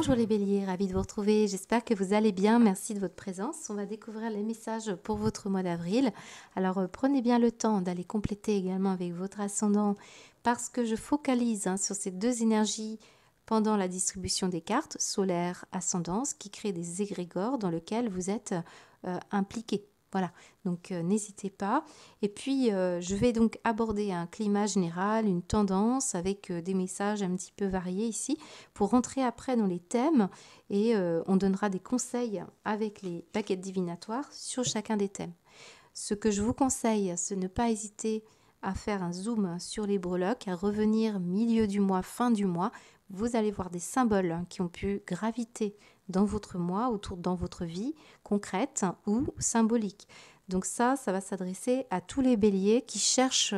Bonjour les béliers, ravi de vous retrouver, j'espère que vous allez bien, merci de votre présence. On va découvrir les messages pour votre mois d'avril. Alors prenez bien le temps d'aller compléter également avec votre ascendant parce que je focalise sur ces deux énergies pendant la distribution des cartes, solaire, ascendance, qui créent des égrégores dans lesquels vous êtes impliqués. Voilà, donc n'hésitez pas. Et puis, je vais donc aborder un climat général, une tendance avec des messages un petit peu variés ici pour rentrer après dans les thèmes et on donnera des conseils avec les baguettes divinatoires sur chacun des thèmes. Ce que je vous conseille, c'est ne pas hésiter à faire un zoom sur les breloques, à revenir milieu du mois, fin du mois. Vous allez voir des symboles qui ont pu graviter dans votre mois, dans votre vie concrète ou symbolique. Donc ça va s'adresser à tous les béliers qui cherchent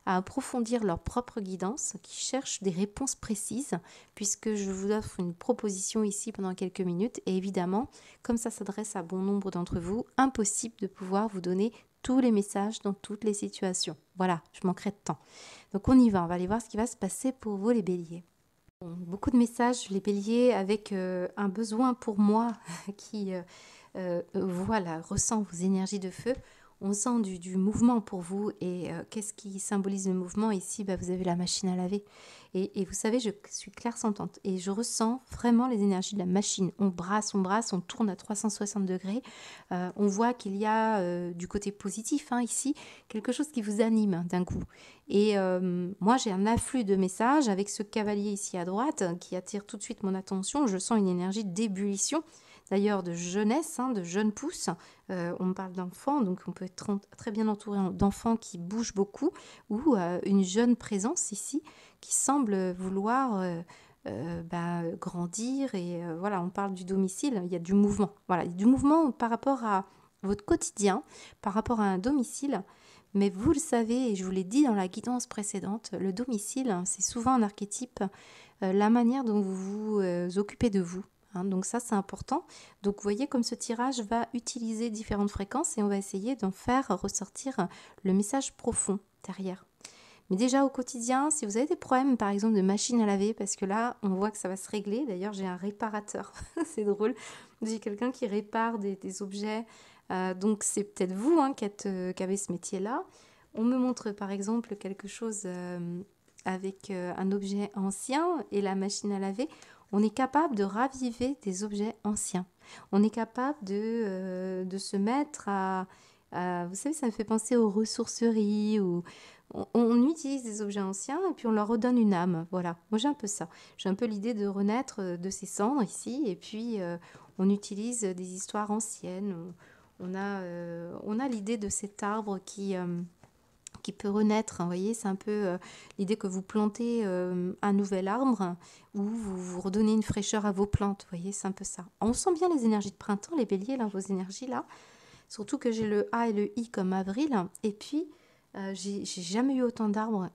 à approfondir leur propre guidance, qui cherchent des réponses précises, puisque je vous offre une proposition ici pendant quelques minutes. Et évidemment, comme ça s'adresse à bon nombre d'entre vous, impossible de pouvoir vous donner tous les messages dans toutes les situations. Voilà, je manquerai de temps. Donc on y va, on va aller voir ce qui va se passer pour vous les béliers. Bon, beaucoup de messages, les béliers, avec un besoin pour moi qui voilà, ressent vos énergies de feu. On sent du mouvement pour vous. Et qu'est-ce qui symbolise le mouvement? Ici, vous avez la machine à laver. Et vous savez, je suis clairsentante et je ressens vraiment les énergies de la machine. On brasse, on tourne à 360 degrés. On voit qu'il y a du côté positif ici, quelque chose qui vous anime d'un coup. Et moi, j'ai un afflux de messages avec ce cavalier ici à droite qui attire tout de suite mon attention. Je sens une énergie d'ébullition. D'ailleurs de jeunesse, de jeunes pousses. On me parle d'enfants, donc on peut être très bien entouré d'enfants qui bougent beaucoup, ou une jeune présence ici qui semble vouloir grandir. Et voilà, on parle du domicile, il y a du mouvement. Voilà, il y a du mouvement par rapport à votre quotidien, par rapport à un domicile. Mais vous le savez, et je vous l'ai dit dans la guidance précédente, le domicile, c'est souvent un archétype, la manière dont vous vous occupez de vous. Donc ça, c'est important. Donc vous voyez comme ce tirage va utiliser différentes fréquences et on va essayer d'en faire ressortir le message profond derrière. Mais déjà au quotidien, si vous avez des problèmes par exemple de machine à laver, parce que là on voit que ça va se régler, d'ailleurs j'ai un réparateur, c'est drôle, j'ai quelqu'un qui répare des objets, donc c'est peut-être vous qui avez ce métier-là. On me montre par exemple quelque chose avec un objet ancien et la machine à laver. On est capable de raviver des objets anciens. On est capable de se mettre vous savez, ça me fait penser aux ressourceries. On utilise des objets anciens et puis on leur redonne une âme. Voilà, moi j'ai un peu ça. J'ai un peu l'idée de renaître de ces cendres ici. Et puis on utilise des histoires anciennes. On a l'idée de cet arbre qui peut renaître. Vous voyez, c'est un peu l'idée que vous plantez un nouvel arbre ou vous redonnez une fraîcheur à vos plantes. Vous voyez, c'est un peu ça. On sent bien les énergies de printemps, les béliers, là, vos énergies là. Surtout que j'ai le A et le I comme avril. Et puis, j'ai jamais eu autant d'arbres.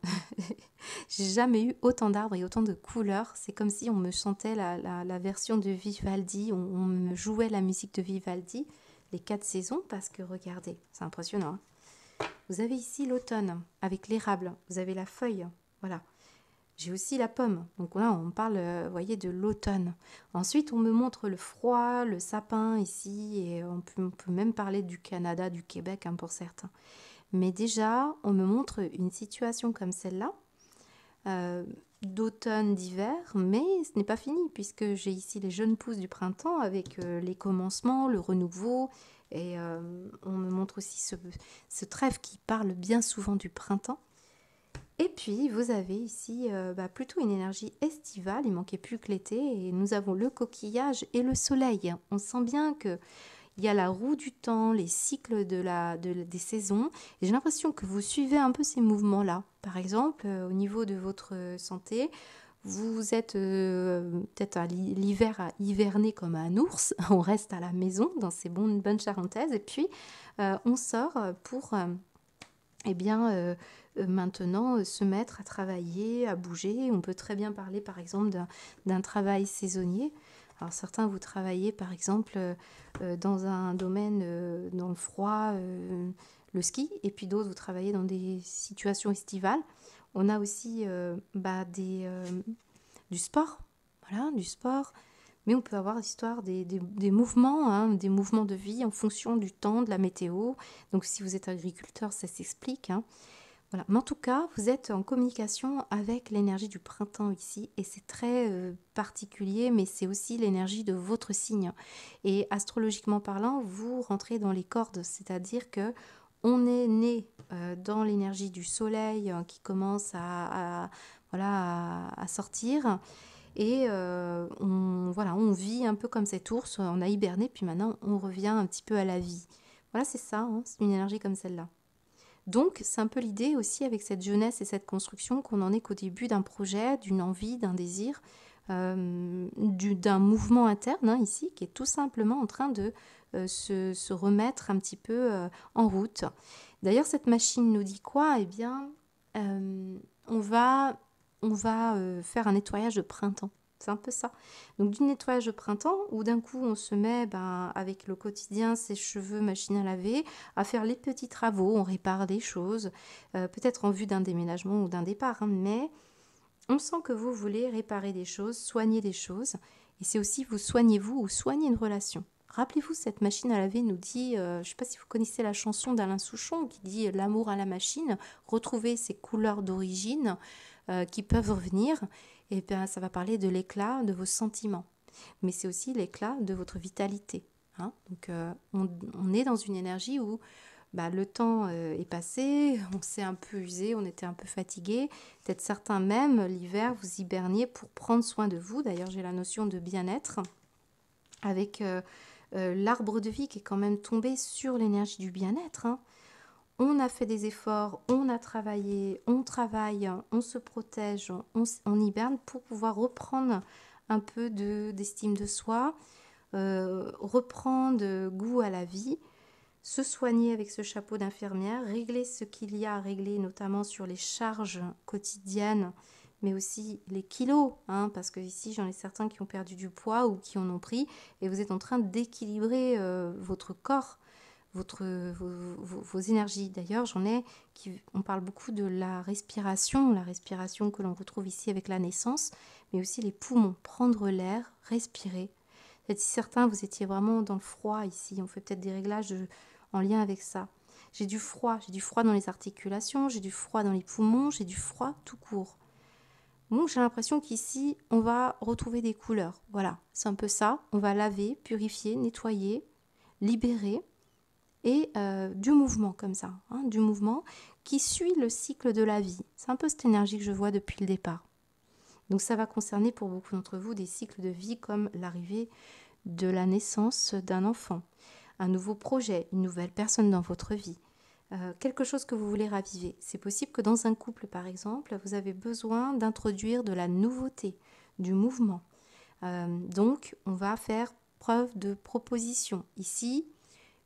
J'ai jamais eu autant d'arbres et autant de couleurs. C'est comme si on me chantait la version de Vivaldi. On me jouait la musique de Vivaldi, les 4 saisons, parce que regardez, c'est impressionnant. Vous avez ici l'automne avec l'érable, vous avez la feuille, voilà. J'ai aussi la pomme, donc là on parle, vous voyez, de l'automne. Ensuite on me montre le froid, le sapin ici, et on peut même parler du Canada, du Québec pour certains. Mais déjà on me montre une situation comme celle-là, d'automne, d'hiver, mais ce n'est pas fini puisque j'ai ici les jeunes pousses du printemps avec les commencements, le renouveau. Et on me montre aussi ce trèfle qui parle bien souvent du printemps. Et puis, vous avez ici plutôt une énergie estivale, il manquait plus que l'été, et nous avons le coquillage et le soleil. On sent bien qu'il y a la roue du temps, les cycles des saisons, et j'ai l'impression que vous suivez un peu ces mouvements-là. Par exemple, au niveau de votre santé, vous êtes peut-être à l'hiver à hiverner comme un ours, on reste à la maison dans ces bonnes charentaises, et puis on sort pour maintenant se mettre à travailler, à bouger. On peut très bien parler par exemple d'un travail saisonnier. Alors certains vous travaillez par exemple dans un domaine dans le froid, le ski, et puis d'autres vous travaillez dans des situations estivales. On a aussi du sport, voilà, du sport. Mais on peut avoir l'histoire des mouvements, hein, des mouvements de vie en fonction du temps, de la météo. Donc si vous êtes agriculteur, ça s'explique, hein. Voilà. Mais en tout cas, vous êtes en communication avec l'énergie du printemps ici, et c'est très particulier, mais c'est aussi l'énergie de votre signe. Et astrologiquement parlant, vous rentrez dans les cordes, c'est-à-dire que on est né dans l'énergie du soleil qui commence voilà, à sortir, et voilà, on vit un peu comme cet ours, on a hiberné, puis maintenant on revient un petit peu à la vie. Voilà, c'est ça, hein, c'est une énergie comme celle-là. Donc, c'est un peu l'idée aussi avec cette jeunesse et cette construction qu'on en est qu'au début d'un projet, d'une envie, d'un désir, d'un mouvement interne, hein, ici, qui est tout simplement en train de se remettre un petit peu en route. D'ailleurs, cette machine nous dit quoi? Eh bien, on va, faire un nettoyage de printemps. C'est un peu ça. Donc du nettoyage de printemps où d'un coup on se met avec le quotidien, ses cheveux, machine à laver, à faire les petits travaux, on répare des choses, peut-être en vue d'un déménagement ou d'un départ, hein, mais on sent que vous voulez réparer des choses, soigner des choses, et c'est aussi vous soignez vous ou soignez une relation. Rappelez-vous, cette machine à laver nous dit, je ne sais pas si vous connaissez la chanson d'Alain Souchon qui dit l'amour à la machine, retrouver ses couleurs d'origine qui peuvent revenir, et bien ça va parler de l'éclat de vos sentiments, mais c'est aussi l'éclat de votre vitalité, hein. Donc on est dans une énergie où le temps est passé, on s'est un peu usé, on était un peu fatigué. Peut-être certains même, l'hiver, vous hiberniez pour prendre soin de vous. D'ailleurs, j'ai la notion de bien-être avec l'arbre de vie qui est quand même tombé sur l'énergie du bien-être, hein. On a fait des efforts, on a travaillé, on travaille, on se protège, on hiberne pour pouvoir reprendre un peu d'estime de soi, reprendre goût à la vie, se soigner avec ce chapeau d'infirmière, régler ce qu'il y a à régler, notamment sur les charges quotidiennes, mais aussi les kilos, hein, parce que ici j'en ai certains qui ont perdu du poids ou qui en ont pris, et vous êtes en train d'équilibrer votre corps, vos énergies. D'ailleurs, on parle beaucoup de la respiration que l'on retrouve ici avec la naissance, mais aussi les poumons, prendre l'air, respirer. Peut-être si certains, vous étiez vraiment dans le froid ici, on fait peut-être des réglages en lien avec ça. J'ai du froid dans les articulations, j'ai du froid dans les poumons, j'ai du froid tout court. Donc j'ai l'impression qu'ici, on va retrouver des couleurs. Voilà, c'est un peu ça. On va laver, purifier, nettoyer, libérer, et du mouvement comme ça, hein, du mouvement qui suit le cycle de la vie. C'est un peu cette énergie que je vois depuis le départ. Donc ça va concerner pour beaucoup d'entre vous des cycles de vie comme l'arrivée de la naissance d'un enfant, un nouveau projet, une nouvelle personne dans votre vie, quelque chose que vous voulez raviver. C'est possible que dans un couple, par exemple, vous avez besoin d'introduire de la nouveauté, du mouvement. Donc, on va faire preuve de proposition. Ici,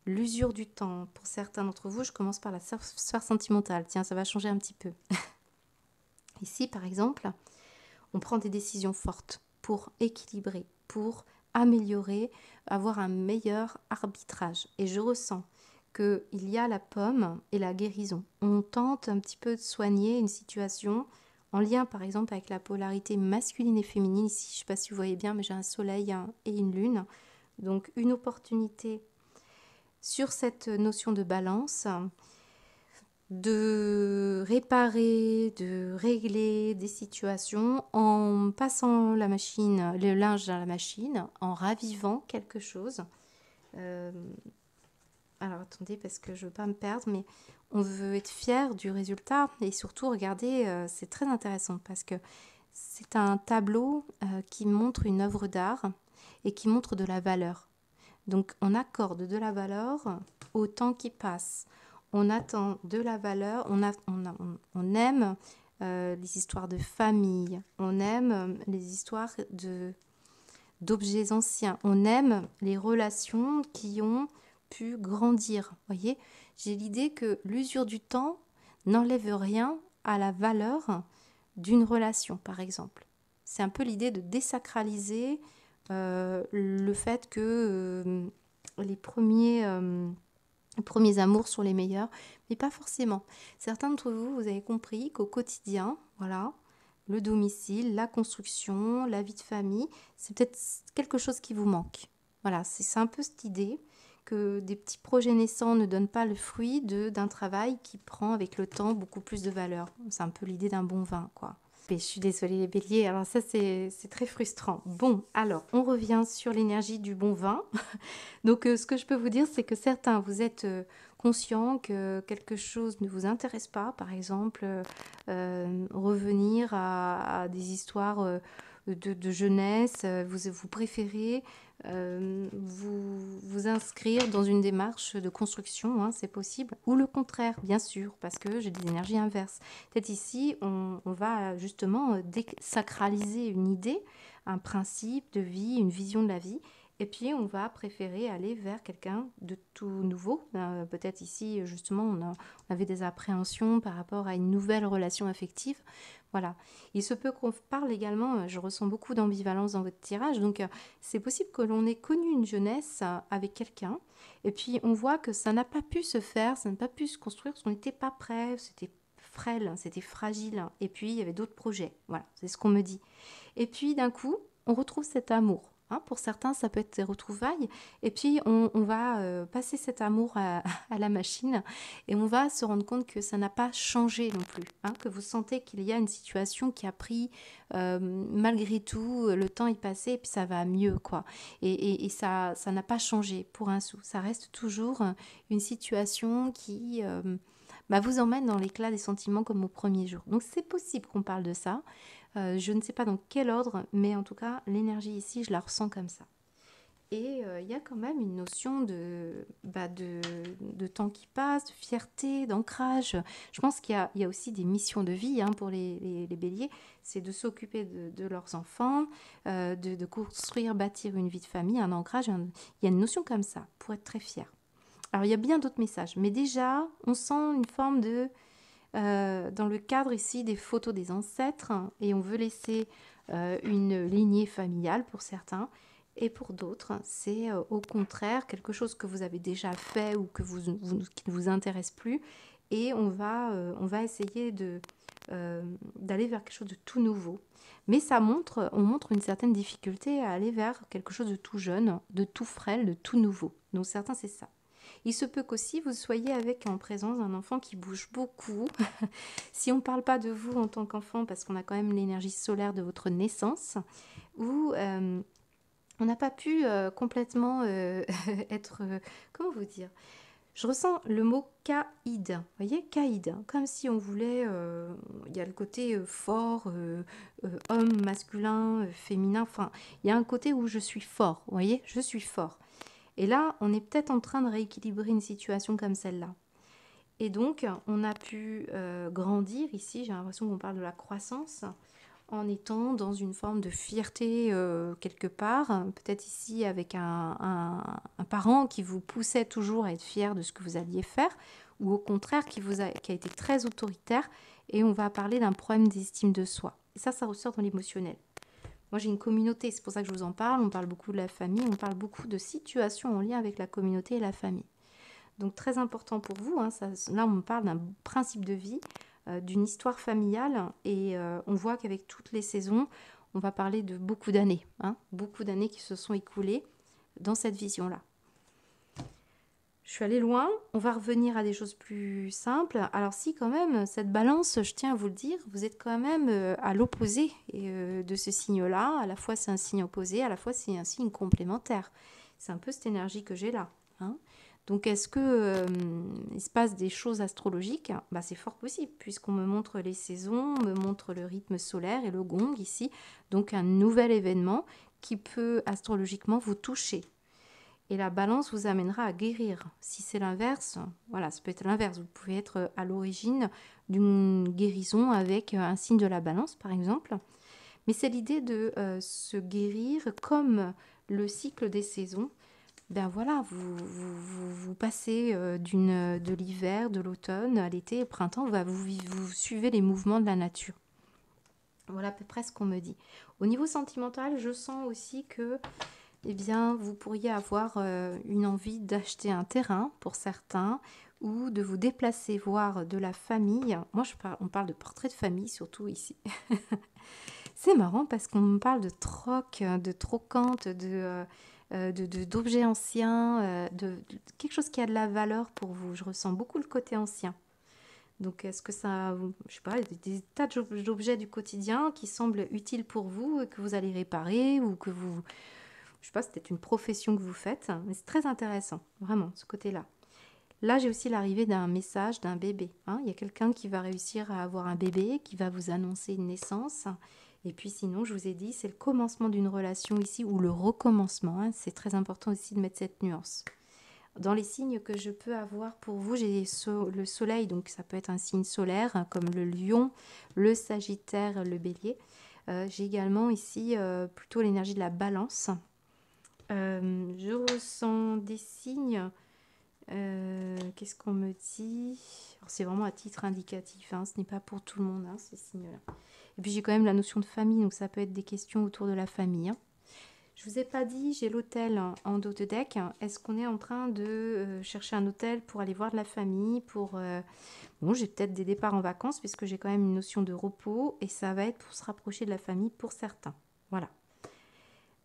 l'usure du temps. Pour certains d'entre vous, je commence par la sphère sentimentale. Tiens, ça va changer un petit peu. Ici, par exemple, on prend des décisions fortes pour équilibrer, pour améliorer, avoir un meilleur arbitrage. Et je ressens qu'il y a la pomme et la guérison. On tente un petit peu de soigner une situation en lien par exemple avec la polarité masculine et féminine. Ici, je ne sais pas si vous voyez bien, mais j'ai un soleil et une lune. Donc une opportunité sur cette notion de balance, de réparer, de régler des situations en passant la machine, le linge à la machine, en ravivant quelque chose. Euh, alors attendez, parce que je ne veux pas me perdre, mais on veut être fier du résultat et surtout regardez, c'est très intéressant parce que c'est un tableau qui montre une œuvre d'art et qui montre de la valeur. Donc on accorde de la valeur au temps qui passe. On attend de la valeur, on aime les histoires de famille, on aime les histoires d'objets anciens, on aime les relations qui ont pu grandir. Voyez, j'ai l'idée que l'usure du temps n'enlève rien à la valeur d'une relation, par exemple. C'est un peu l'idée de désacraliser le fait que les premiers amours sont les meilleurs, mais pas forcément. Certains d'entre vous, vous avez compris qu'au quotidien, voilà, le domicile, la construction, la vie de famille. C'est peut-être quelque chose qui vous manque. Voilà, c'est un peu cette idée que des petits projets naissants ne donnent pas le fruit d'un travail qui prend avec le temps beaucoup plus de valeur. C'est un peu l'idée d'un bon vin, quoi. Mais je suis désolée les béliers, alors ça c'est très frustrant. Bon, alors on revient sur l'énergie du bon vin. Donc ce que je peux vous dire, c'est que certains, vous êtes conscients que quelque chose ne vous intéresse pas, par exemple revenir à des histoires de jeunesse, vous préférez vous inscrire dans une démarche de construction, hein, c'est possible, ou le contraire, bien sûr, parce que j'ai des énergies inverses. Peut-être ici, on va justement désacraliser une idée, un principe de vie, une vision de la vie, et puis on va préférer aller vers quelqu'un de tout nouveau. Peut-être ici, justement, on avait des appréhensions par rapport à une nouvelle relation affective. Voilà. Il se peut qu'on parle également, je ressens beaucoup d'ambivalence dans votre tirage, donc c'est possible que l'on ait connu une jeunesse avec quelqu'un, et puis on voit que ça n'a pas pu se faire, ça n'a pas pu se construire, parce qu'on n'était pas prêt, c'était frêle, c'était fragile, et puis il y avait d'autres projets. Voilà, c'est ce qu'on me dit. Et puis d'un coup, on retrouve cet amour. Hein, pour certains, ça peut être des retrouvailles. Et puis, on va passer cet amour à la machine et on va se rendre compte que ça n'a pas changé non plus. Hein, que vous sentez qu'il y a une situation qui a pris, malgré tout, le temps est passé et puis ça va mieux, quoi. Et ça n'a pas changé pour un sou. Ça reste toujours une situation qui vous emmène dans l'éclat des sentiments comme au premier jour. Donc, c'est possible qu'on parle de ça. Je ne sais pas dans quel ordre, mais en tout cas, l'énergie ici, je la ressens comme ça. Et il y a quand même une notion de temps qui passe, de fierté, d'ancrage. Je pense qu'il y a aussi des missions de vie hein, pour les béliers. C'est de s'occuper de leurs enfants, de construire, bâtir une vie de famille, un ancrage. Il y a une notion comme ça, pour être très fier. Alors, il y a bien d'autres messages, mais déjà, on sent une forme de dans le cadre ici des photos des ancêtres et on veut laisser une lignée familiale pour certains et pour d'autres c'est au contraire quelque chose que vous avez déjà fait ou qui ne vous intéresse plus et on va essayer d'aller vers quelque chose de tout nouveau. Mais on montre une certaine difficulté à aller vers quelque chose de tout jeune, de tout frêle, de tout nouveau. Donc certains c'est ça. Il se peut qu'aussi vous soyez en présence d'un enfant qui bouge beaucoup. Si on ne parle pas de vous en tant qu'enfant, parce qu'on a quand même l'énergie solaire de votre naissance, ou on n'a pas pu complètement être... comment vous dire? Je ressens le mot caïd. Vous voyez, caïd. Comme si on voulait... Il y a le côté fort, homme, masculin, féminin. Enfin, il y a un côté où je suis fort. Vous voyez, je suis fort. Et là, on est peut-être en train de rééquilibrer une situation comme celle-là. Et donc, on a pu grandir ici, j'ai l'impression qu'on parle de la croissance, en étant dans une forme de fierté quelque part, peut-être ici avec un parent qui vous poussait toujours à être fier de ce que vous alliez faire, ou au contraire qui a été très autoritaire, et on va parler d'un problème d'estime de soi. Et ça ressort dans l'émotionnel. Moi, j'ai une communauté, c'est pour ça que je vous en parle. On parle beaucoup de la famille, on parle beaucoup de situations en lien avec la communauté et la famille. Donc, très important pour vous. Hein, là, on parle d'un principe de vie, d'une histoire familiale. Et on voit qu'avec toutes les saisons, on va parler de beaucoup d'années. Hein, beaucoup d'années qui se sont écoulées dans cette vision-là. Je suis allée loin, on va revenir à des choses plus simples. Alors si quand même, cette balance, je tiens à vous le dire, vous êtes quand même à l'opposé de ce signe-là. À la fois c'est un signe opposé, à la fois c'est un signe complémentaire. C'est un peu cette énergie que j'ai là. Hein. Donc est-ce que il se passe des choses astrologiques? C'est fort possible, puisqu'on me montre les saisons, on me montre le rythme solaire et le gong ici. Donc un nouvel événement qui peut astrologiquement vous toucher. Et la balance vous amènera à guérir. Si c'est l'inverse, voilà, ça peut être l'inverse. Vous pouvez être à l'origine d'une guérison avec un signe de la balance, par exemple. Mais c'est l'idée de se guérir comme le cycle des saisons. Ben voilà, vous passez de l'hiver, de l'automne à l'été, au printemps, vous suivez les mouvements de la nature. Voilà à peu près ce qu'on me dit. Au niveau sentimental, je sens aussi que vous pourriez avoir une envie d'acheter un terrain pour certains, ou de vous déplacer voir de la famille. Moi, on parle de portrait de famille, surtout ici. C'est marrant parce qu'on me parle de troc, de trocante, d'objets anciens, quelque chose qui a de la valeur pour vous. Je ressens beaucoup le côté ancien. Donc, est-ce que ça, je sais pas, des tas d'objets du quotidien qui semblent utiles pour vous et que vous allez réparer ou que vous, je sais pas, c'est peut-être une profession que vous faites, mais c'est très intéressant, vraiment, ce côté-là. Là, j'ai aussi l'arrivée d'un message d'un bébé, hein. Il y a quelqu'un qui va réussir à avoir un bébé, qui va vous annoncer une naissance. Et puis sinon, je vous ai dit, c'est le commencement d'une relation ici ou le recommencement, hein. C'est très important aussi de mettre cette nuance. Dans les signes que je peux avoir pour vous, j'ai le soleil, donc ça peut être un signe solaire, hein, comme le lion, le sagittaire, le bélier. J'ai également ici plutôt l'énergie de la balance. Je ressens des signes. Qu'est-ce qu'on me dit? Alors, c'est vraiment à titre indicatif, hein, ce n'est pas pour tout le monde, hein, ces signes-là. Et puis j'ai quand même la notion de famille, donc ça peut être des questions autour de la famille, hein. Je vous ai pas dit, j'ai l'hôtel en dos de deck. Est-ce qu'on est en train de chercher un hôtel pour aller voir de la famille, Bon, j'ai peut-être des départs en vacances, puisque j'ai quand même une notion de repos, et ça va être pour se rapprocher de la famille pour certains. Voilà.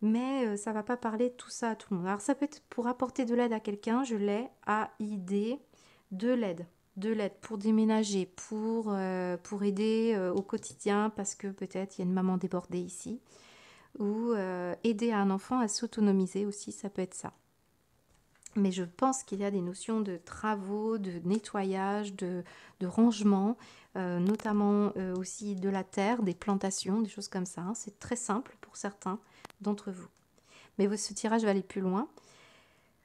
Mais ça va pas parler de tout ça à tout le monde. Alors ça peut être pour apporter de l'aide à quelqu'un, je l'ai, AID, de l'aide. De l'aide pour déménager, pour aider au quotidien, parce que peut-être il y a une maman débordée ici, ou aider un enfant à s'autonomiser aussi, ça peut être ça. Mais je pense qu'il y a des notions de travaux, de nettoyage, de rangement, notamment aussi de la terre, des plantations, des choses comme ça, hein. C'est très simple pour certains d'entre vous. Mais ce tirage va aller plus loin.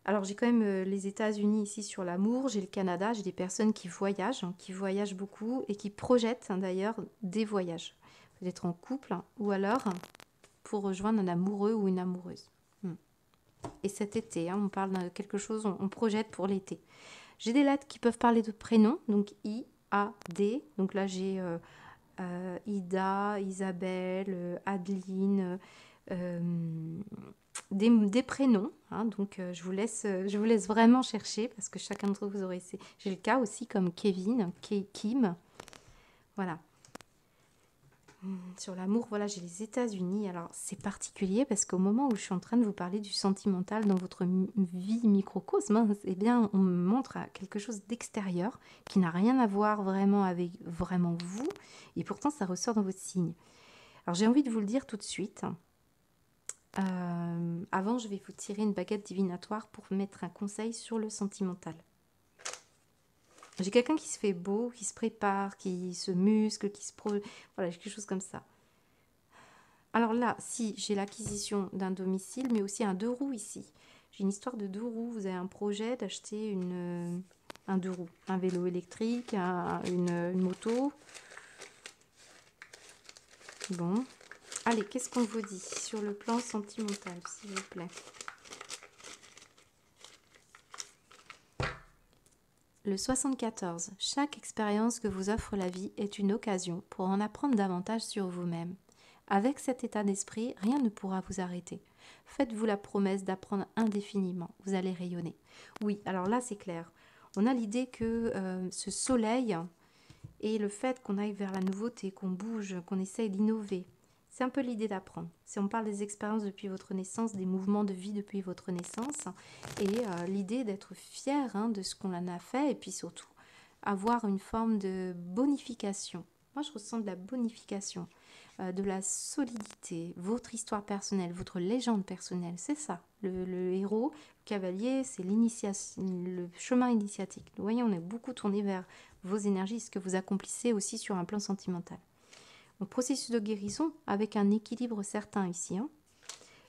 Alors j'ai quand même les États-Unis ici sur l'amour, j'ai le Canada, j'ai des personnes hein, qui voyagent beaucoup et qui projettent d'ailleurs des voyages. Peut-être en couple ou alors pour rejoindre un amoureux ou une amoureuse. Et cet été, hein, on parle de quelque chose, on projette pour l'été. J'ai des lettres qui peuvent parler de prénoms, donc I, A, D. Donc là j'ai Ida, Isabelle, Adeline, des prénoms, hein. Donc je vous laisse vraiment chercher parce que chacun d'entre vous aurez j'ai le cas aussi comme Kevin, Kim, voilà. Sur l'amour, voilà, j'ai les États-Unis. Alors c'est particulier parce qu'au moment où je suis en train de vous parler du sentimental dans votre vie microcosme, hein, eh bien on me montre quelque chose d'extérieur qui n'a rien à voir vraiment avec vraiment vous, et pourtant ça ressort dans votre signe. Alors j'ai envie de vous le dire tout de suite. Avant, je vais vous tirer une baguette divinatoire pour mettre un conseil sur le sentimental. J'ai quelqu'un qui se fait beau, qui se prépare, qui se muscle, voilà, quelque chose comme ça. Alors là, si j'ai l'acquisition d'un domicile, mais aussi un 2 roues ici. J'ai une histoire de 2 roues. Vous avez un projet d'acheter un 2 roues, un vélo électrique, une moto. Bon. Allez, qu'est-ce qu'on vous dit sur le plan sentimental, s'il vous plaît? Le 74. Chaque expérience que vous offre la vie est une occasion pour en apprendre davantage sur vous-même. Avec cet état d'esprit, rien ne pourra vous arrêter. Faites-vous la promesse d'apprendre indéfiniment. Vous allez rayonner. Oui, alors là, c'est clair. On a l'idée que ce soleil et le fait qu'on aille vers la nouveauté, qu'on bouge, qu'on essaye d'innover, c'est un peu l'idée d'apprendre. Si on parle des expériences depuis votre naissance, des mouvements de vie depuis votre naissance, et l'idée d'être fier, hein, de ce qu'on en a fait, et puis surtout avoir une forme de bonification. Moi, je ressens de la bonification, de la solidité, votre histoire personnelle, votre légende personnelle, c'est ça. Le héros, le cavalier, c'est l'initiation, le chemin initiatique. Vous voyez, on est beaucoup tourné vers vos énergies, ce que vous accomplissez aussi sur un plan sentimental. Donc, processus de guérison avec un équilibre certain ici, hein.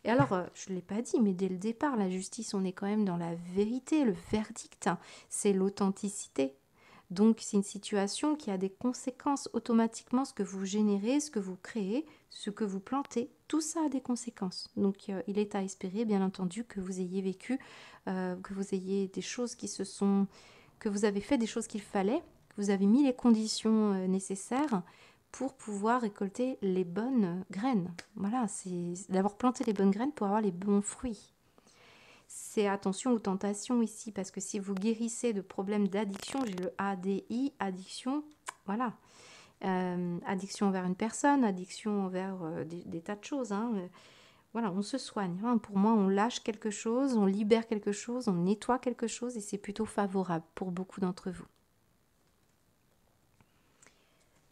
Et alors, je ne l'ai pas dit, mais dès le départ, la justice, on est quand même dans la vérité, le verdict, hein, c'est l'authenticité. Donc, c'est une situation qui a des conséquences automatiquement. Ce que vous générez, ce que vous créez, ce que vous plantez, tout ça a des conséquences. Donc, il est à espérer, bien entendu, que vous ayez vécu, que vous ayez des choses que vous avez fait des choses qu'il fallait, que vous avez mis les conditions nécessaires pour pouvoir récolter les bonnes graines. Voilà, c'est d'avoir planté les bonnes graines pour avoir les bons fruits. c'est attention aux tentations ici, parce que si vous guérissez de problèmes d'addiction, j'ai le ADI, addiction, voilà. Addiction envers une personne, addiction envers des tas de choses, hein. Voilà, on se soigne, hein. Pour moi, on lâche quelque chose, on libère quelque chose, on nettoie quelque chose, et c'est plutôt favorable pour beaucoup d'entre vous.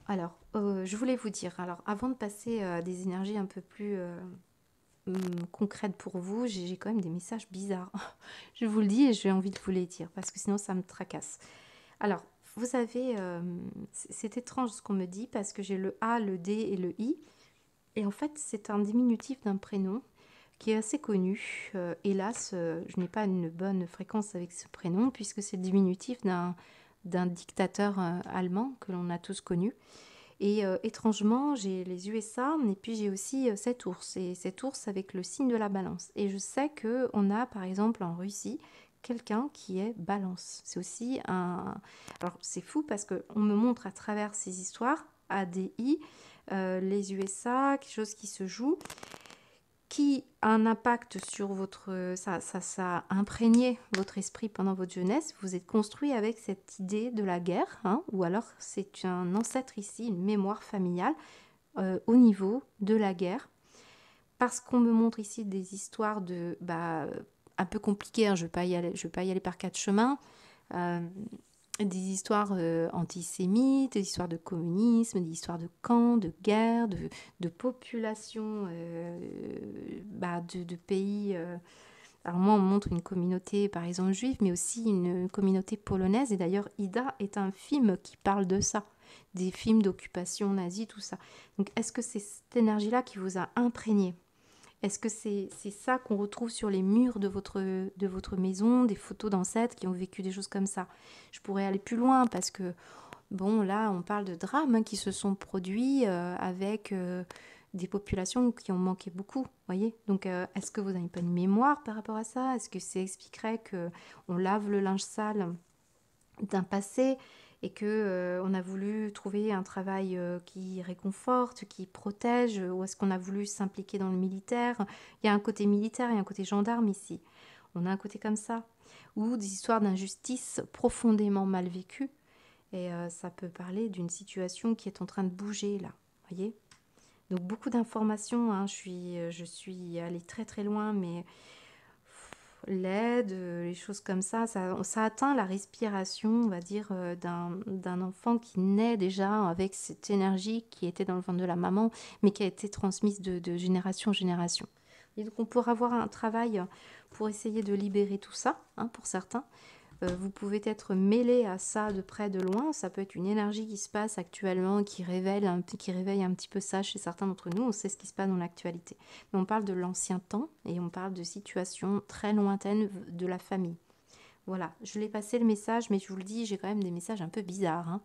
Alors, je voulais vous dire, alors avant de passer à des énergies un peu plus concrètes pour vous, j'ai quand même des messages bizarres. Je vous le dis et j'ai envie de vous les dire, parce que sinon ça me tracasse. Alors, vous savez, c'est étrange ce qu'on me dit, parce que j'ai le A, le D et le I. Et en fait, c'est un diminutif d'un prénom qui est assez connu. Hélas, je n'ai pas une bonne fréquence avec ce prénom, puisque c'est le diminutif d'un dictateur allemand que l'on a tous connu. Et étrangement, j'ai les USA, et puis j'ai aussi cet ours, et cet ours avec le signe de la balance. Et je sais qu'on a, par exemple, en Russie, quelqu'un qui est balance. C'est aussi un... Alors, c'est fou parce qu'on me montre à travers ces histoires, ADI, les USA, quelque chose qui se joue, qui a un impact sur votre... Ça a imprégné votre esprit pendant votre jeunesse. Vous êtes construit avec cette idée de la guerre, hein, ou alors c'est un ancêtre ici, une mémoire familiale au niveau de la guerre. Parce qu'on me montre ici des histoires de... un peu compliquées, hein, je ne vais pas y aller par quatre chemins. Des histoires antisémites, des histoires de communisme, des histoires de camps, de guerres, de populations de pays. Alors moi, on me montre une communauté, par exemple, juive, mais aussi une communauté polonaise. Et d'ailleurs, Ida est un film qui parle de ça, des films d'occupation nazie, tout ça. Donc, est-ce que c'est cette énergie-là qui vous a imprégné? Est-ce que c'est ça qu'on retrouve sur les murs de votre maison, des photos d'ancêtres qui ont vécu des choses comme ça? Je pourrais aller plus loin parce que, bon, là, on parle de drames hein, qui se sont produits avec des populations qui ont manqué beaucoup, voyez? Donc, est-ce que vous n'avez pas une mémoire par rapport à ça? Est-ce que ça expliquerait qu'on lave le linge sale d'un passé et que on a voulu trouver un travail qui réconforte, qui protège, ou est-ce qu'on a voulu s'impliquer dans le militaire? Il y a un côté militaire et un côté gendarme ici. On a un côté comme ça. Ou des histoires d'injustice profondément mal vécues. Et ça peut parler d'une situation qui est en train de bouger là. Voyez? Donc beaucoup d'informations, hein. Je suis allée très très loin, mais l'aide, les choses comme ça atteint la respiration, on va dire, d'un enfant qui naît déjà avec cette énergie qui était dans le ventre de la maman, mais qui a été transmise de génération en génération. Et donc on pourra avoir un travail pour essayer de libérer tout ça, hein, pour certains. Vous pouvez être mêlé à ça de près, de loin. Ça peut être une énergie qui se passe actuellement, qui réveille un petit peu ça chez certains d'entre nous. On sait ce qui se passe dans l'actualité. Mais on parle de l'ancien temps et on parle de situations très lointaines de la famille. Voilà, je l'ai passé le message, mais je vous le dis, j'ai quand même des messages un peu bizarres, hein.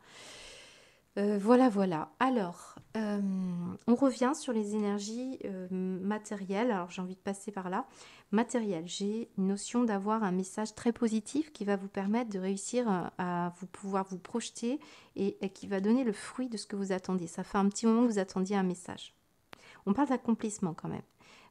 Voilà. Alors, on revient sur les énergies matérielles. Alors, j'ai envie de passer par là. Matériel, j'ai une notion d'avoir un message très positif qui va vous permettre de réussir à vous pouvoir vous projeter et qui va donner le fruit de ce que vous attendiez. Ça fait un petit moment que vous attendiez un message. On parle d'accomplissement quand même.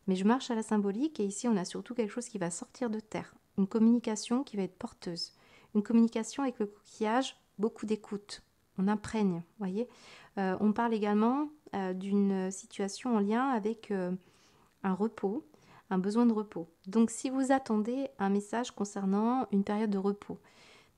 Mais je marche à la symbolique et ici, on a surtout quelque chose qui va sortir de terre. Une communication qui va être porteuse. Une communication avec le coquillage, beaucoup d'écoute. On imprègne, voyez. On parle également d'une situation en lien avec un repos, un besoin de repos. Donc si vous attendez un message concernant une période de repos,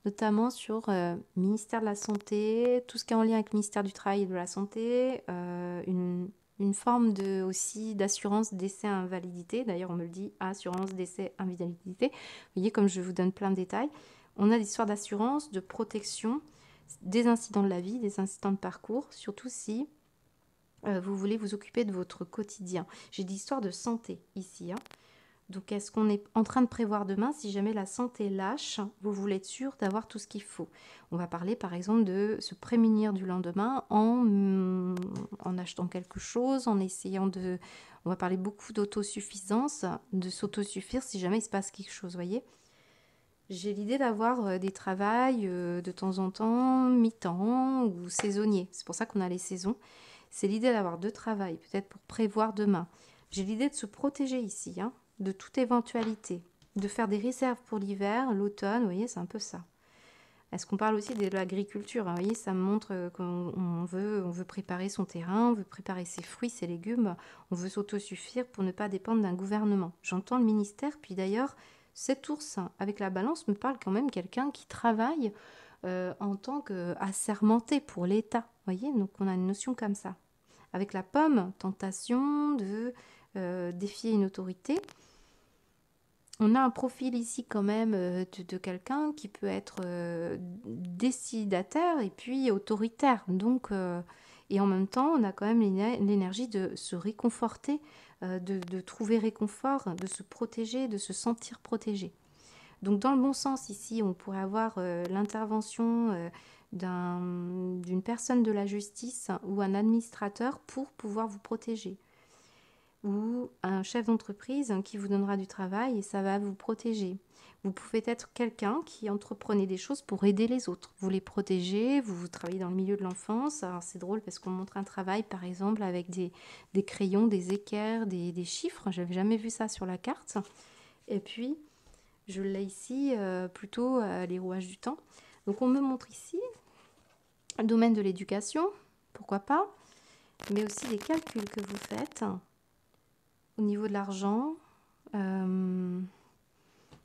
notamment sur ministère de la Santé, tout ce qui est en lien avec le ministère du Travail et de la Santé, une forme aussi d'assurance décès invalidité. D'ailleurs, on me le dit, assurance décès invalidité. Vous voyez, comme je vous donne plein de détails. On a des histoires d'assurance, de protection, des incidents de la vie, des incidents de parcours, surtout si vous voulez vous occuper de votre quotidien. J'ai des histoires de santé ici, hein. Donc, est-ce qu'on est en train de prévoir demain, si jamais la santé lâche, vous voulez être sûr d'avoir tout ce qu'il faut? On va parler par exemple de se prémunir du lendemain en achetant quelque chose, en essayant de... On va parler beaucoup d'autosuffisance, de s'autosuffire si jamais il se passe quelque chose, voyez? J'ai l'idée d'avoir des travails de temps en temps, mi-temps ou saisonniers. C'est pour ça qu'on a les saisons. C'est l'idée d'avoir deux travails, peut-être pour prévoir demain. J'ai l'idée de se protéger ici, hein, de toute éventualité. de faire des réserves pour l'hiver, l'automne, vous voyez, c'est un peu ça. Est-ce qu'on parle aussi de l'agriculture, hein, vous voyez, ça me montre qu'on veut préparer son terrain, on veut préparer ses fruits, ses légumes, on veut s'autosuffire pour ne pas dépendre d'un gouvernement. J'entends le ministère, puis d'ailleurs, cet ours avec la balance me parle quand même quelqu'un qui travaille en tant qu'assermenté pour l'État. Vous voyez, donc on a une notion comme ça. Avec la pomme, tentation de défier une autorité. On a un profil ici quand même de quelqu'un qui peut être décidataire et puis autoritaire. Donc, et en même temps, on a quand même l'énergie de se réconforter, de trouver réconfort, de se protéger, de se sentir protégé. Donc dans le bon sens ici, on pourrait avoir l'intervention d'une personne de la justice ou un administrateur pour pouvoir vous protéger. Ou un chef d'entreprise qui vous donnera du travail et ça va vous protéger. Vous pouvez être quelqu'un qui entreprenait des choses pour aider les autres. Vous les protégez, vous travaillez dans le milieu de l'enfance. Alors c'est drôle parce qu'on montre un travail par exemple avec des crayons, des équerres, des chiffres. J'avais jamais vu ça sur la carte. Et puis je l'ai ici plutôt les rouages du temps. Donc on me montre ici le domaine de l'éducation, pourquoi pas, mais aussi les calculs que vous faites au niveau de l'argent, de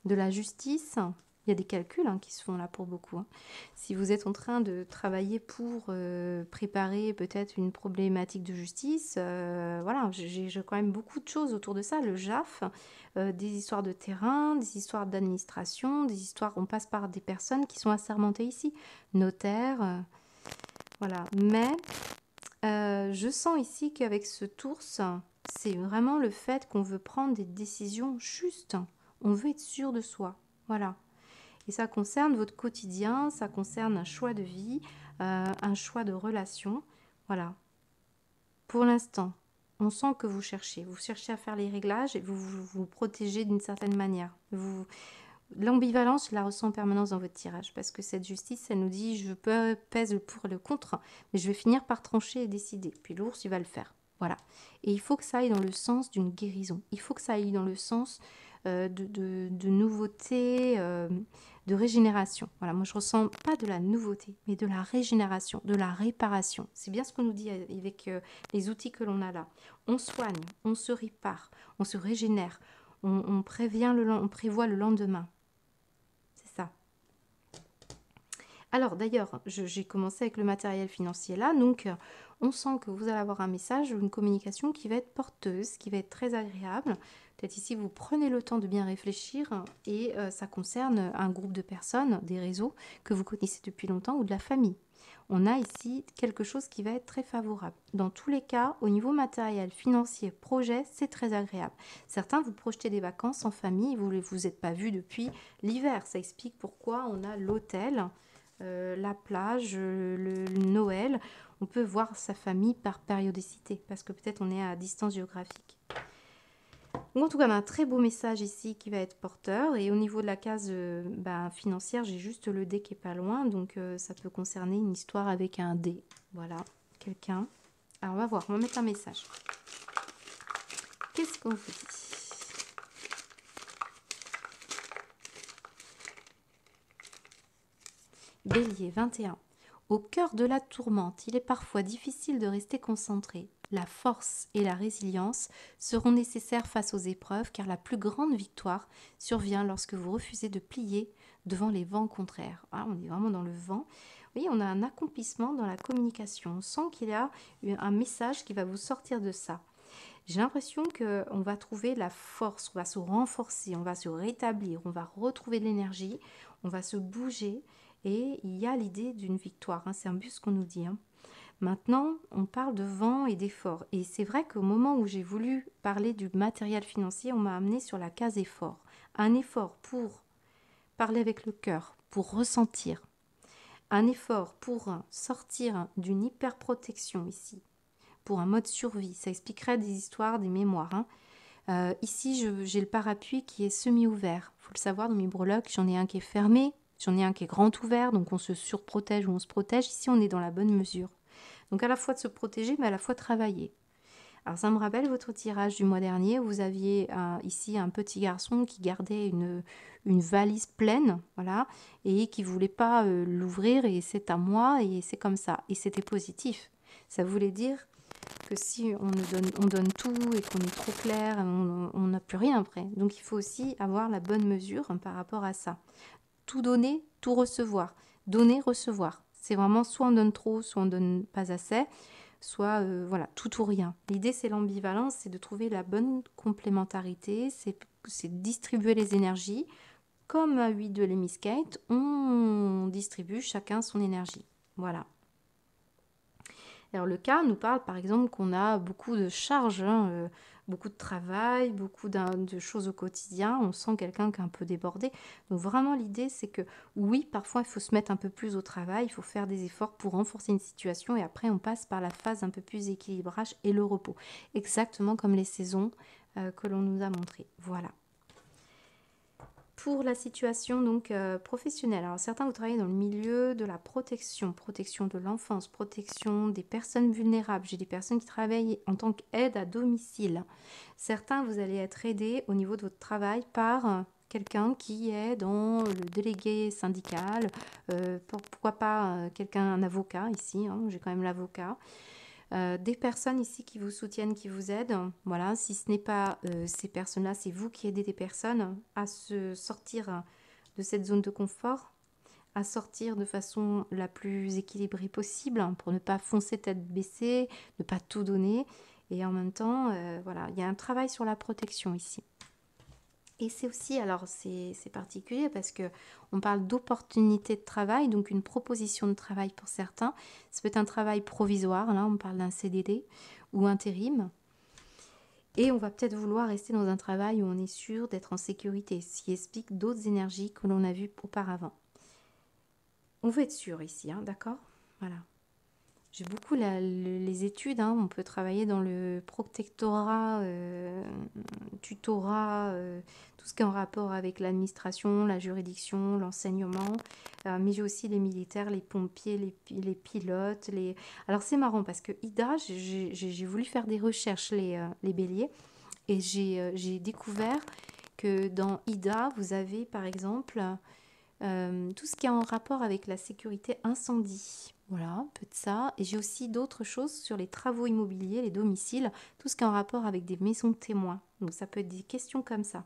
la justice. Il y a des calculs qui se font là pour beaucoup. Si vous êtes en train de travailler pour préparer peut-être une problématique de justice, voilà, j'ai quand même beaucoup de choses autour de ça. Le JAF, des histoires de terrain, des histoires d'administration, des histoires, on passe par des personnes qui sont assermentées ici, notaires, voilà. Mais je sens ici qu'avec ce ours, c'est vraiment le fait qu'on veut prendre des décisions justes. On veut être sûr de soi. Voilà. Et ça concerne votre quotidien, ça concerne un choix de vie, un choix de relation. Voilà. Pour l'instant, on sent que vous cherchez. Vous cherchez à faire les réglages et vous protégez d'une certaine manière. L'ambivalence, je la ressens en permanence dans votre tirage parce que cette justice, elle nous dit je pèse le pour et le contre, mais je vais finir par trancher et décider. Puis l'ours, il va le faire. Voilà. Et il faut que ça aille dans le sens d'une guérison. Il faut que ça aille dans le sens de nouveauté, de régénération. Voilà, moi je ressens pas de la nouveauté, mais de la régénération, de la réparation. C'est bien ce qu'on nous dit avec les outils que l'on a là. On soigne, on se répare, on se régénère, on prévoit le lendemain. C'est ça. Alors d'ailleurs, j'ai commencé avec le matériel financier là, donc on sent que vous allez avoir un message, une communication qui va être porteuse, qui va être très agréable. Peut-être ici, vous prenez le temps de bien réfléchir et ça concerne un groupe de personnes, des réseaux que vous connaissez depuis longtemps ou de la famille. On a ici quelque chose qui va être très favorable. Dans tous les cas, au niveau matériel, financier, projet, c'est très agréable. Certains, vous projetez des vacances en famille, vous ne vous êtes pas vus depuis l'hiver. Ça explique pourquoi on a l'hôtel, la plage, le Noël. On peut voir sa famille par périodicité parce que peut-être on est à distance géographique. Donc, en tout cas, on a un très beau message ici qui va être porteur. Et au niveau de la case financière, j'ai juste le dé qui est pas loin. Donc, ça peut concerner une histoire avec un dé. Voilà, quelqu'un. Alors, on va voir, on va mettre un message. Qu'est-ce qu'on vous dit ? Bélier 21. Au cœur de la tourmente, il est parfois difficile de rester concentré. La force et la résilience seront nécessaires face aux épreuves car la plus grande victoire survient lorsque vous refusez de plier devant les vents contraires. Ah, on est vraiment dans le vent. Oui, on a un accomplissement dans la communication. On sent qu'il y a un message qui va vous sortir de ça. J'ai l'impression qu'on va trouver la force, on va se renforcer, on va se rétablir, on va retrouver de l'énergie, on va se bouger et il y a l'idée d'une victoire. C'est un peu ce qu'on nous dit. Maintenant, on parle de vent et d'effort. Et c'est vrai qu'au moment où j'ai voulu parler du matériel financier, on m'a amené sur la case effort. Un effort pour parler avec le cœur, pour ressentir. Un effort pour sortir d'une hyperprotection ici, pour un mode survie. Ça expliquerait des histoires, des mémoires. Ici, j'ai le parapluie qui est semi-ouvert. Il faut le savoir, dans mes breloques, j'en ai un qui est fermé, j'en ai un qui est grand ouvert, donc on se surprotège ou on se protège. Ici, on est dans la bonne mesure. Donc à la fois de se protéger, mais à la fois travailler. Alors ça me rappelle votre tirage du mois dernier, où vous aviez ici un petit garçon qui gardait une valise pleine, voilà, et qui voulait pas l'ouvrir, et c'est à moi, et c'est comme ça. Et c'était positif. Ça voulait dire que si on donne tout et qu'on est trop clair, on n'a plus rien après. Donc il faut aussi avoir la bonne mesure par rapport à ça. Tout donner, tout recevoir. Donner, recevoir. C'est vraiment soit on donne trop, soit on donne pas assez, soit voilà, tout ou rien. L'idée, c'est l'ambivalence, c'est de trouver la bonne complémentarité, c'est distribuer les énergies. Comme à 8 de l'hémisquette, on distribue chacun son énergie. Voilà. Alors le cas nous parle par exemple qu'on a beaucoup de charges, beaucoup de travail, beaucoup de choses au quotidien. On sent quelqu'un qui est un peu débordé. Donc vraiment l'idée c'est que oui, parfois il faut se mettre un peu plus au travail, il faut faire des efforts pour renforcer une situation et après on passe par la phase un peu plus équilibrage et le repos. Exactement comme les saisons que l'on nous a montrées. Voilà. Pour la situation donc professionnelle, alors certains vous travaillez dans le milieu de la protection, protection de l'enfance, protection des personnes vulnérables. J'ai des personnes qui travaillent en tant qu'aide à domicile. Certains vous allez être aidés au niveau de votre travail par quelqu'un qui est dans le délégué syndical, pourquoi pas quelqu'un, un avocat ici, hein, j'ai quand même l'avocat. Des personnes ici qui vous soutiennent, qui vous aident. Voilà, si ce n'est pas ces personnes-là, c'est vous qui aidez des personnes à se sortir de cette zone de confort, à sortir de façon la plus équilibrée possible pour ne pas foncer tête baissée, ne pas tout donner. Et en même temps, voilà, il y a un travail sur la protection ici. Et c'est aussi, alors c'est particulier parce que on parle d'opportunité de travail, donc une proposition de travail pour certains. Ça peut être un travail provisoire, là on parle d'un CDD ou intérim. Et on va peut-être vouloir rester dans un travail où on est sûr d'être en sécurité, ce qui explique d'autres énergies que l'on a vues auparavant. On veut être sûr ici, hein, d'accord? Voilà. J'ai beaucoup les études, hein. On peut travailler dans le protectorat, tutorat, tout ce qui est en rapport avec l'administration, la juridiction, l'enseignement. Mais j'ai aussi les militaires, les pompiers, les pilotes. Alors c'est marrant parce que Ida, j'ai voulu faire des recherches, les béliers, et j'ai découvert que dans Ida, vous avez par exemple tout ce qui est en rapport avec la sécurité incendie. Voilà, un peu de ça. Et j'ai aussi d'autres choses sur les travaux immobiliers, les domiciles, tout ce qui est en rapport avec des maisons témoins. Donc ça peut être des questions comme ça.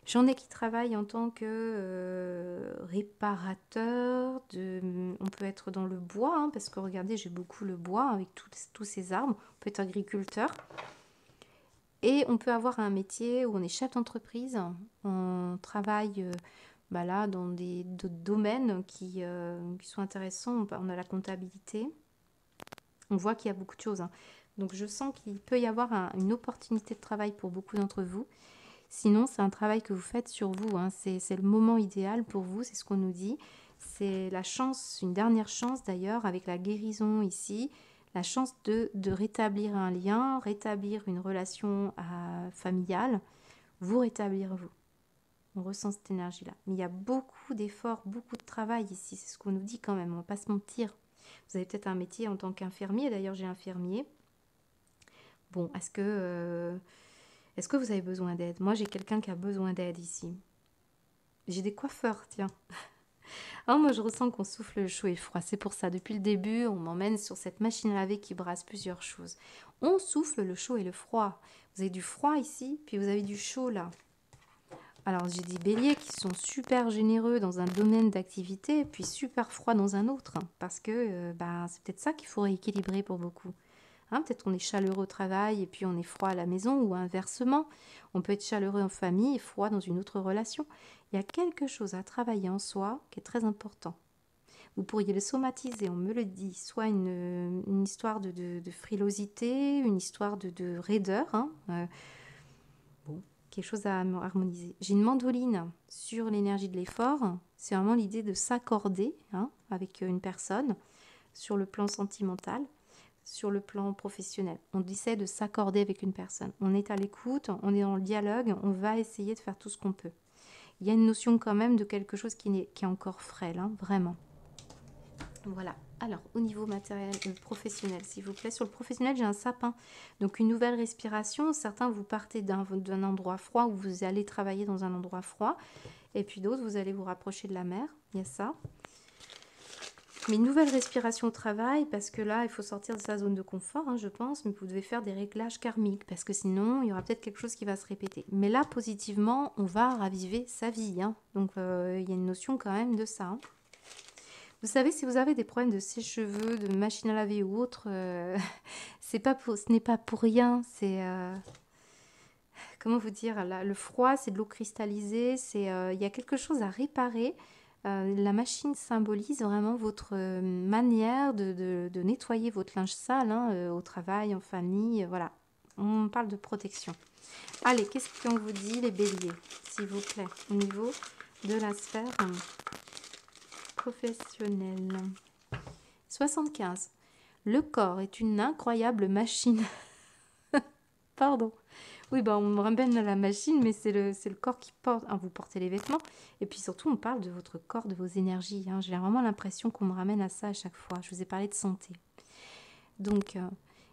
J'en ai qui travaillent en tant que réparateur. On peut être dans le bois, hein, parce que regardez, j'ai beaucoup le bois avec tous ces arbres. On peut être agriculteur. Et on peut avoir un métier où on est chef d'entreprise. On travaille là, dans d'autres domaines qui sont intéressants. On a la comptabilité. On voit qu'il y a beaucoup de choses, hein. Donc je sens qu'il peut y avoir une opportunité de travail pour beaucoup d'entre vous. Sinon, c'est un travail que vous faites sur vous, hein. C'est le moment idéal pour vous, c'est ce qu'on nous dit. C'est la chance, une dernière chance d'ailleurs, avec la guérison ici, la chance de rétablir un lien, rétablir une relation familiale, vous rétablir vous. On ressent cette énergie-là. Mais il y a beaucoup d'efforts, beaucoup de travail ici. C'est ce qu'on nous dit quand même, on ne va pas se mentir. Vous avez peut-être un métier en tant qu'infirmier. D'ailleurs, j'ai infirmier. Bon, est-ce que vous avez besoin d'aide? Moi, j'ai quelqu'un qui a besoin d'aide ici. J'ai des coiffeurs, tiens. Ah, moi, je ressens qu'on souffle le chaud et le froid. C'est pour ça, depuis le début, on m'emmène sur cette machine à laver qui brasse plusieurs choses. On souffle le chaud et le froid. Vous avez du froid ici, puis vous avez du chaud là. Alors, j'ai des béliers qui sont super généreux dans un domaine d'activité, puis super froids dans un autre. Parce que c'est peut-être ça qu'il faut rééquilibrer pour beaucoup. Hein, peut-être qu'on est chaleureux au travail et puis on est froid à la maison, ou inversement. On peut être chaleureux en famille et froid dans une autre relation. Il y a quelque chose à travailler en soi qui est très important. Vous pourriez le somatiser, on me le dit, soit une histoire de frilosité, une histoire de raideur, hein, quelque chose à harmoniser. J'ai une mandoline sur l'énergie de l'effort. C'est vraiment l'idée de s'accorder, hein, avec une personne sur le plan sentimental, sur le plan professionnel. On essaie de s'accorder avec une personne. On est à l'écoute, on est dans le dialogue, on va essayer de faire tout ce qu'on peut. Il y a une notion quand même de quelque chose qui est encore frêle, hein, vraiment. Voilà. Alors, au niveau matériel, professionnel, s'il vous plaît. Sur le professionnel, j'ai un sapin. Donc, une nouvelle respiration. Certains, vous partez d'un endroit froid où vous allez travailler dans un endroit froid. Et puis d'autres, vous allez vous rapprocher de la mer. Il y a ça. Mais une nouvelle respiration au travail, parce que là, il faut sortir de sa zone de confort, hein, je pense. Mais vous devez faire des réglages karmiques, parce que sinon, il y aura peut-être quelque chose qui va se répéter. Mais là, positivement, on va raviver sa vie, hein. Donc, il y a une notion quand même de ça, hein. Vous savez, si vous avez des problèmes de sèche-cheveux, de machine à laver ou autre, ce n'est pas pour rien. C'est, comment vous dire, là, le froid, c'est de l'eau cristallisée, il y a quelque chose à réparer. La machine symbolise vraiment votre manière de nettoyer votre linge sale, hein, au travail, en famille, voilà. On parle de protection. Allez, qu'est-ce qu'on vous dit, les béliers, s'il vous plaît, au niveau de la sphère professionnelle. 75. Le corps est une incroyable machine. Pardon. Oui, bah, on me ramène à la machine, mais c'est le corps qui porte. Ah, vous portez les vêtements. Et puis surtout, on parle de votre corps, de vos énergies, hein. J'ai vraiment l'impression qu'on me ramène à ça à chaque fois. Je vous ai parlé de santé. Donc,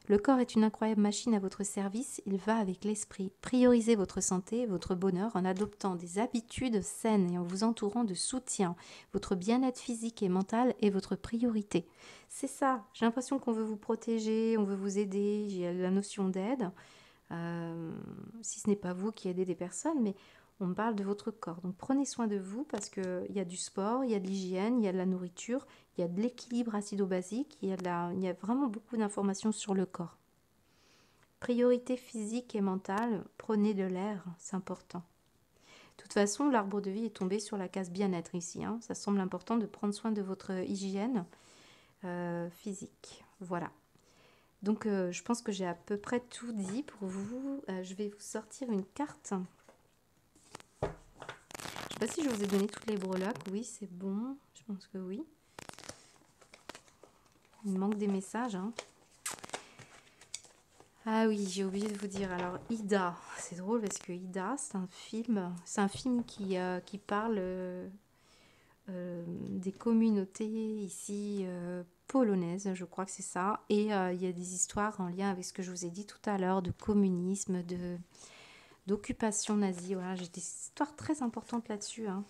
le corps est une incroyable machine à votre service. Il va avec l'esprit. Priorisez votre santé, votre bonheur en adoptant des habitudes saines et en vous entourant de soutien. Votre bien-être physique et mental est votre priorité. C'est ça. J'ai l'impression qu'on veut vous protéger, on veut vous aider. Il y a la notion d'aide. Si ce n'est pas vous qui aidez des personnes, mais on parle de votre corps. Donc prenez soin de vous parce qu'il y a du sport, il y a de l'hygiène, il y a de la nourriture, il y a de l'équilibre acido-basique, il y a vraiment beaucoup d'informations sur le corps. Priorité physique et mentale, prenez de l'air, c'est important. De toute façon, l'arbre de vie est tombé sur la case bien-être ici, hein. Ça semble important de prendre soin de votre hygiène physique. Voilà. Donc, je pense que j'ai à peu près tout dit pour vous. Je vais vous sortir une carte. Je ne sais pas si je vous ai donné toutes les breloques. Oui, c'est bon. Je pense que oui. Il me manque des messages, hein. Ah oui, j'ai oublié de vous dire. Alors, Ida, c'est drôle parce que Ida, c'est un film. C'est un film qui parle des communautés ici polonaises, je crois que c'est ça. Et il y a des histoires en lien avec ce que je vous ai dit tout à l'heure, de communisme, d'occupation nazie. Voilà, j'ai des histoires très importantes là-dessus, hein.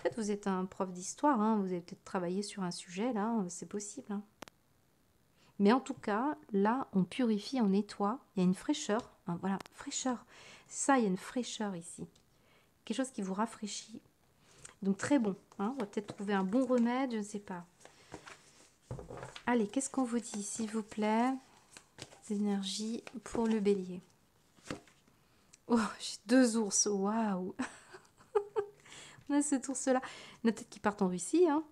Peut-être vous êtes un prof d'histoire, hein, vous avez peut-être travaillé sur un sujet, là, c'est possible, hein. Mais en tout cas, là, on purifie, on nettoie. Il y a une fraîcheur, hein, voilà, fraîcheur. Ça, il y a une fraîcheur ici. Quelque chose qui vous rafraîchit. Donc très bon, hein. On va peut-être trouver un bon remède, je ne sais pas. Allez, qu'est-ce qu'on vous dit, s'il vous plaît? Énergie pour le bélier. Oh, j'ai 2 ours, waouh! On a cet ours-là. On a peut-être qu'ils partent en Russie, hein.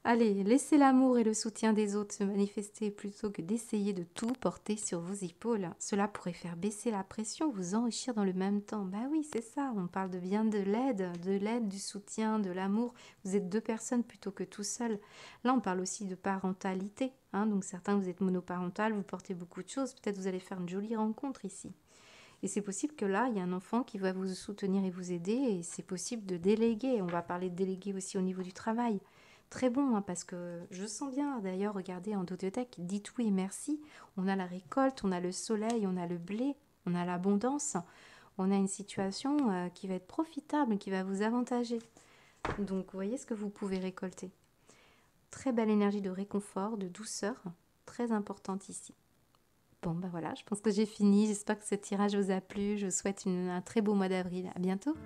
Allez, laissez l'amour et le soutien des autres se manifester plutôt que d'essayer de tout porter sur vos épaules. Cela pourrait faire baisser la pression, vous enrichir dans le même temps. Bah oui, c'est ça, on parle de bien de l'aide, du soutien, de l'amour. Vous êtes 2 personnes plutôt que tout seul. Là, on parle aussi de parentalité, hein. Donc certains, vous êtes monoparental, vous portez beaucoup de choses. Peut-être vous allez faire une jolie rencontre ici. Et c'est possible que là, il y a un enfant qui va vous soutenir et vous aider. Et c'est possible de déléguer. On va parler de déléguer aussi au niveau du travail. Très bon, hein, parce que je sens bien, d'ailleurs, regardez en bibliothèque, dites oui et merci. On a la récolte, on a le soleil, on a le blé, on a l'abondance. On a une situation qui va être profitable, qui va vous avantager. Donc, vous voyez ce que vous pouvez récolter. Très belle énergie de réconfort, de douceur, très importante ici. Bon, ben voilà, je pense que j'ai fini. J'espère que ce tirage vous a plu. Je vous souhaite un très beau mois d'avril. À bientôt.